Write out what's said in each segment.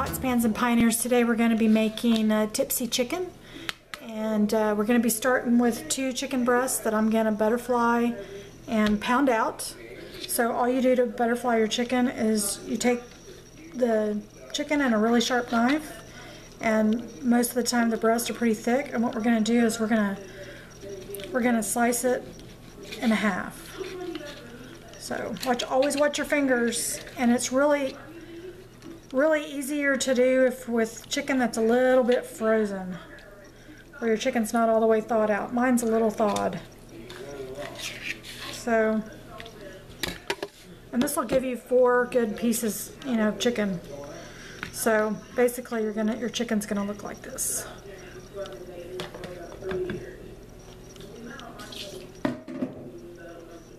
Pots, Pans, and Pioneers. Today we're going to be making Tipsy chicken, and we're going to be starting with 2 chicken breasts that I'm going to butterfly and pound out. So all you do to butterfly your chicken is you take the chicken and a really sharp knife, and most of the time the breasts are pretty thick, and what we're going to do is we're going to slice it in half. So always watch your fingers, and it's really easier to do with chicken that's a little bit frozen, where your chicken's not all the way thawed out. Mine's a little thawed. So, and this will give you 4 good pieces, of chicken. So basically your chicken's gonna look like this.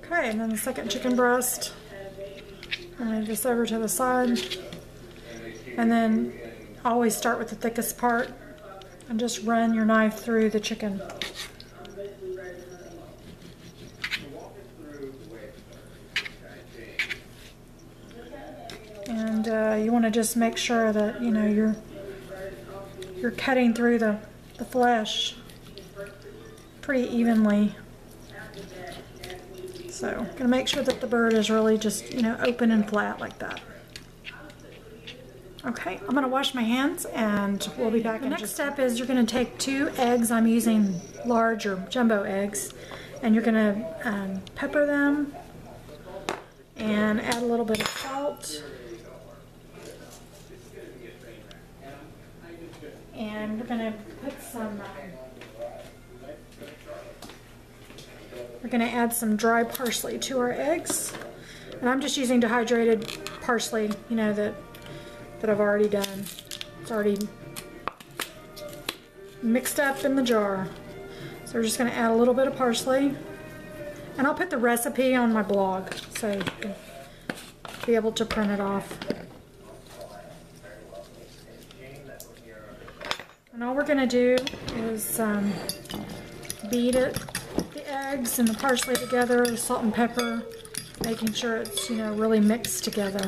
Okay, and then the second chicken breast, I'm gonna just over to the side. And then always start with the thickest part and just run your knife through the chicken. And you want to just make sure that you're cutting through the flesh pretty evenly. So gonna make sure that the bird is really just open and flat like that. Okay, I'm going to wash my hands and we'll be back. The next step is you're going to take 2 eggs. I'm using large or jumbo eggs, and you're going to pepper them and add a little bit of salt. And we're going to put we're going to add some dry parsley to our eggs. And I'm just using dehydrated parsley, that I've already done. It's already mixed up in the jar. So we're just going to add a little bit of parsley, and I'll put the recipe on my blog so you can be able to print it off. And all we're going to do is beat the eggs and the parsley together with salt and pepper, making sure it's really mixed together.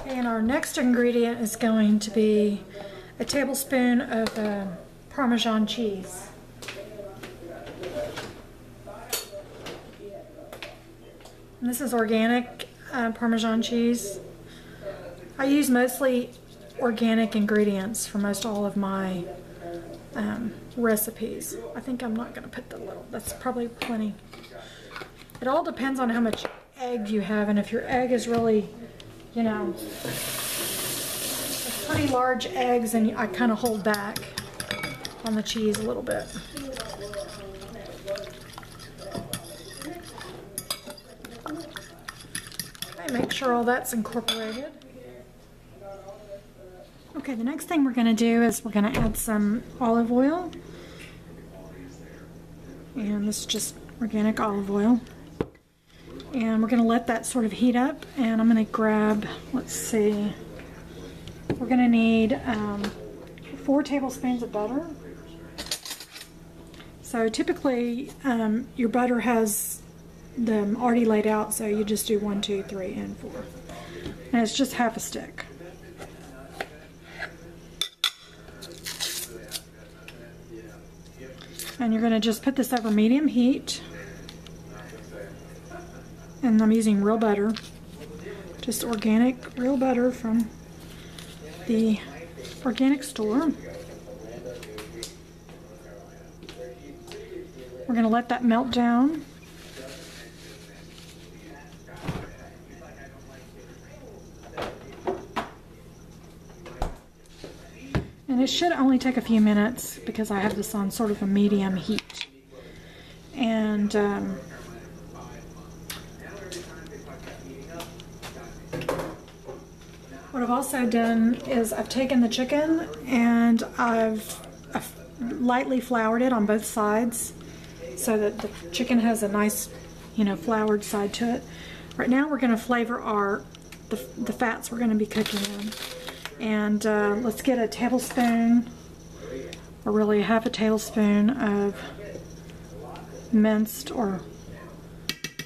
And our next ingredient is going to be a tablespoon of Parmesan cheese. And this is organic Parmesan cheese. I use mostly organic ingredients for most all of my recipes. I think I'm not going to put the little, that's probably plenty. It all depends on how much egg you have, and if your egg is really pretty large eggs, and I kind of hold back on the cheese a little bit. Okay, make sure all that's incorporated. Okay, the next thing we're going to do is we're going to add some olive oil, and this is just organic olive oil. And we're going to let that sort of heat up, and I'm going to grab, let's see, we're going to need 4 tablespoons of butter. So typically your butter has them already laid out, so you just do 1, 2, 3, and 4. And it's just half a stick. And you're going to just put this over medium heat. And I'm using real butter, just organic real butter from the organic store. We're going to let that melt down. And it should only take a few minutes because I have this on sort of a medium heat. And what I've also done is I've taken the chicken and I've lightly floured it on both sides, so that the chicken has a nice, you know, floured side to it. Right now we're going to flavor the fats we're going to be cooking in. And let's get a tablespoon, or really half a tablespoon of minced or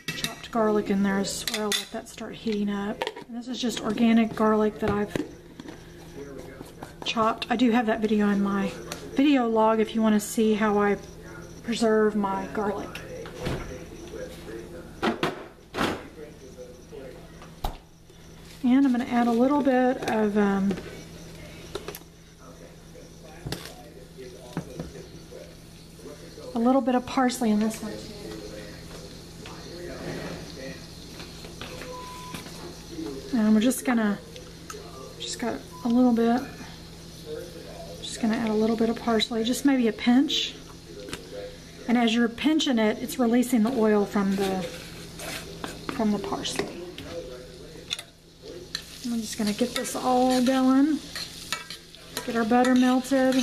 chopped garlic in there as well. Let that start heating up. And this is just organic garlic that I've chopped. I do have that video in my video log if you want to see how I preserve my garlic. And I'm going to add a little bit of parsley in this one. And we're just got a little bit. Just going to add a little bit of parsley, just maybe a pinch. And as you're pinching it, it's releasing the oil from the parsley. I'm just going to get this all going. Get our butter melted.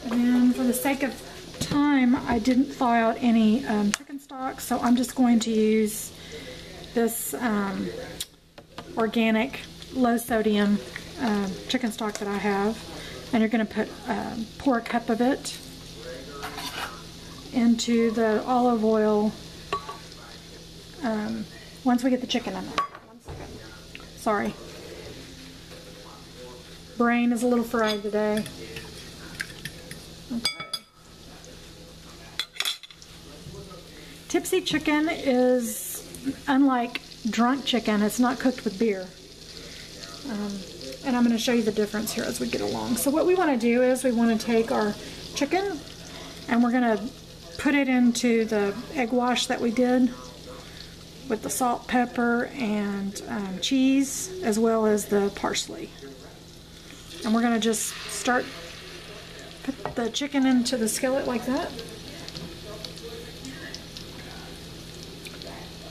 And then for the sake of time, I didn't thaw out any chicken stock, so I'm just going to use this organic, low sodium chicken stock that I have. And you're going to pour a cup of it into the olive oil once we get the chicken in there. 1 second. Sorry. Brain is a little fried today. Okay. Tipsy chicken is unlike drunk chicken. It's not cooked with beer. And I'm going to show you the difference here as we get along. So what we want to do is we want to take our chicken and we're going to put it into the egg wash that we did with the salt, pepper, and cheese, as well as the parsley. And we're going to just put the chicken into the skillet like that.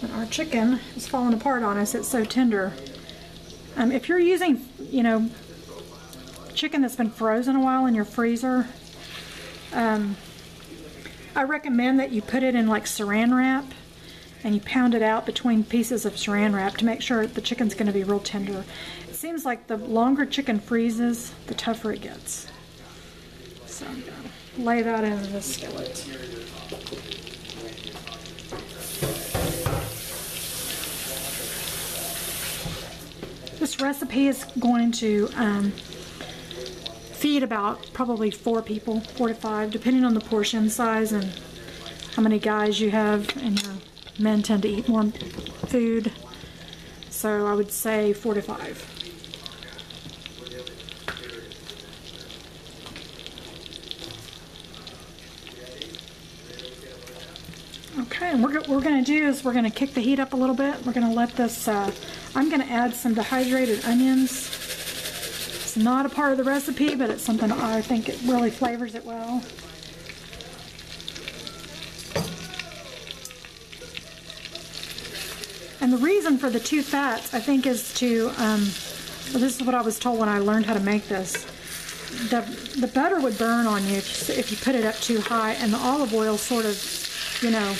And our chicken is falling apart on us. It's so tender. If you're using, you know, chicken that's been frozen a while in your freezer, I recommend that you put it in like saran wrap and you pound it out between pieces of saran wrap to make sure the chicken's going to be real tender. It seems like the longer chicken freezes, the tougher it gets. So I'm going to lay that in the skillet. This recipe is going to feed about probably 4 people, 4 to 5, depending on the portion size and how many guys you have, and your men tend to eat more food. So I would say 4 to 5. Okay, and what we're going to do is we're going to kick the heat up a little bit. We're going to let this, I'm going to add some dehydrated onions. It's not a part of the recipe, but it's something I think it really flavors it well. And the reason for the 2 fats, I think, is to, well, this is what I was told when I learned how to make this. The butter would burn on you if you put it up too high, and the olive oil sort of, you know,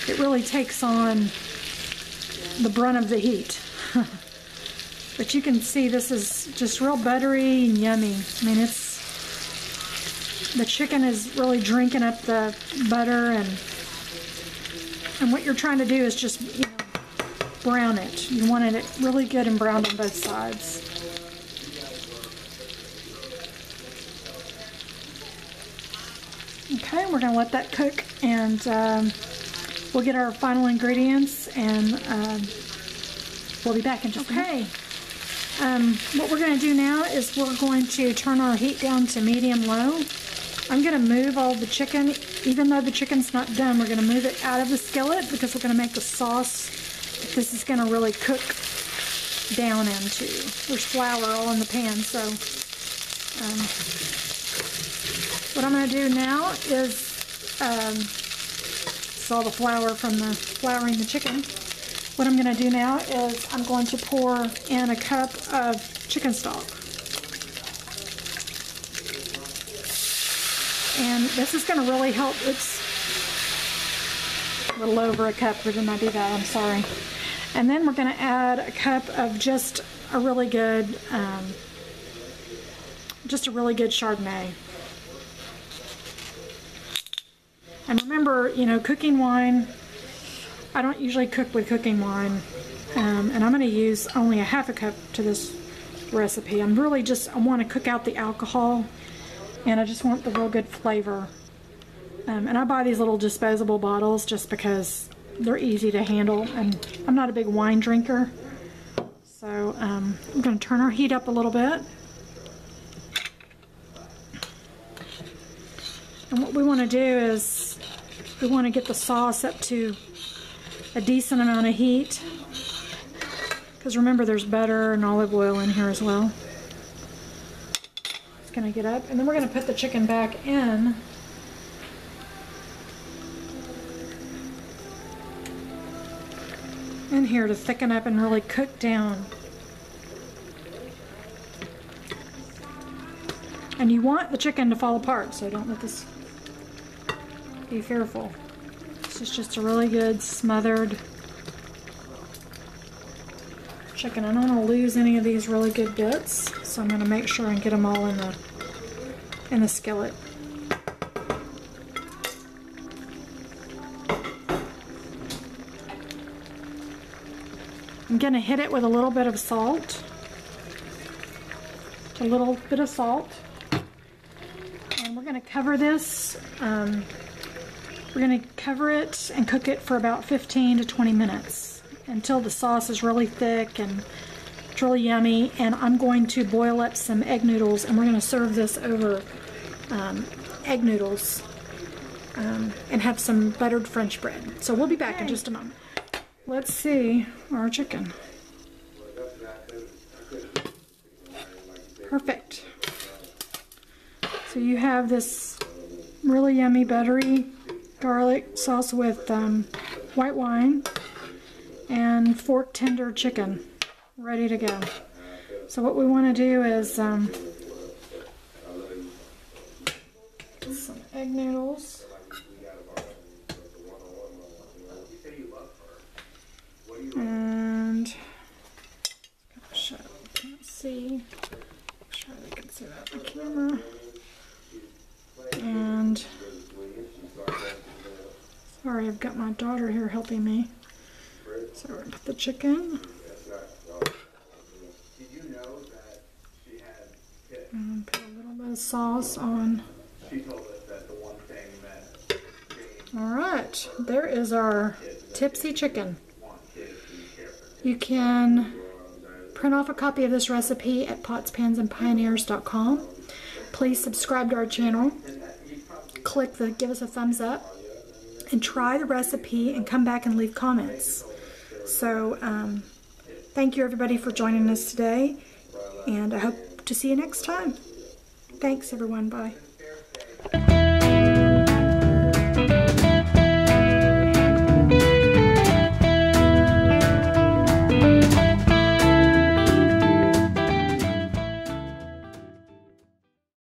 it really takes on the brunt of the heat. But you can see this is just real buttery and yummy. I mean, the chicken is really drinking up the butter, and what you're trying to do is just, you know, brown it. You wanted it really good and browned on both sides. Okay, we're going to let that cook, and we'll get our final ingredients, and we'll be back in just a minute. Okay, what we're going to do now is we're going to turn our heat down to medium-low. I'm going to move all the chicken, even though the chicken's not done, we're going to move it out of the skillet because we're going to make the sauce that this is going to really cook down into. There's flour all in the pan, so what I'm going to do now is all the flour from the flouring the chicken. What I'm going to do now is I'm going to pour in a cup of chicken stock. And this is going to really help. It's a little over a cup. Didn't I do that? I'm sorry. And then we're going to add a cup of just a really good Chardonnay. And remember, you know, cooking wine, I don't usually cook with cooking wine, and I'm going to use only a half a cup to this recipe. I want to cook out the alcohol, and I just want the real good flavor. And I buy these little disposable bottles just because they're easy to handle, and I'm not a big wine drinker. So I'm going to turn our heat up a little bit. And what we want to do is we want to get the sauce up to a decent amount of heat, because remember there's butter and olive oil in here as well. It's going to get up, and then we're going to put the chicken back in. In here to thicken up and really cook down. And you want the chicken to fall apart, so don't let this, be fearful. This is just a really good smothered chicken. I don't want to lose any of these really good bits, so I'm going to make sure and get them all in the skillet. I'm going to hit it with a little bit of salt. A little bit of salt. And we're going to cover this. We're going to cover it and cook it for about 15 to 20 minutes until the sauce is really thick and it's really yummy. And I'm going to boil up some egg noodles, and we're going to serve this over egg noodles and have some buttered French bread. So we'll be back in just a moment. Let's see our chicken. Perfect. So you have this really yummy buttery garlic sauce with white wine and fork tender chicken ready to go. So what we want to do is some egg noodles. And can't see. Sure they can see that on the camera. And sorry, I've got my daughter here helping me. So we're gonna put the chicken. And put a little bit of sauce on. Alright, there is our Tipsy chicken. You can print off a copy of this recipe at potspansandpioneers.com. Please subscribe to our channel. Give us a thumbs up, and try the recipe and come back and leave comments. So thank you everybody for joining us today, and I hope to see you next time. Thanks everyone. Bye.